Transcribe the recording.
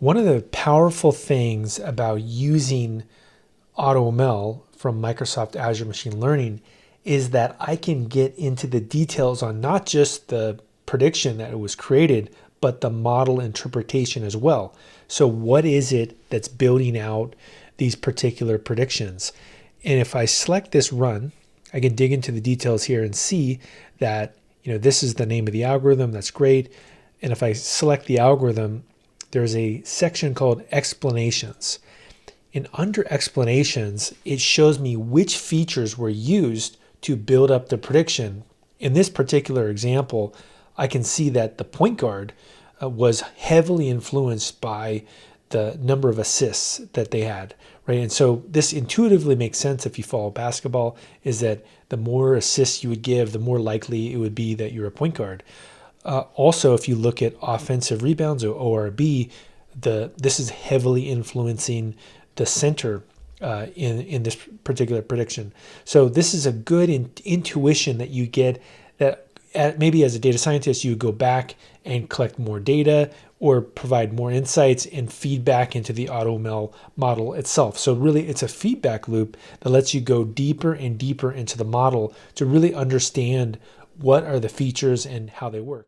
One of the powerful things about using AutoML from Microsoft Azure Machine Learning is that I can get into the details on not just the prediction that it was created, but the model interpretation as well. So what is it that's building out these particular predictions? And if I select this run, I can dig into the details here and see that, this is the name of the algorithm. That's great. And if I select the algorithm, there's a section called explanations. And under explanations, it shows me which features were used to build up the prediction. In this particular example, I can see that the point guard was heavily influenced by the number of assists that they had, right? And so this intuitively makes sense if you follow basketball, is that the more assists you would give, the more likely it would be that you're a point guard. Also, if you look at offensive rebounds or ORB, this is heavily influencing the center in this particular prediction. So this is a good intuition that you get that maybe as a data scientist, you would go back and collect more data or provide more insights and feedback into the AutoML model itself. So really, it's a feedback loop that lets you go deeper and deeper into the model to really understand what are the features and how they work.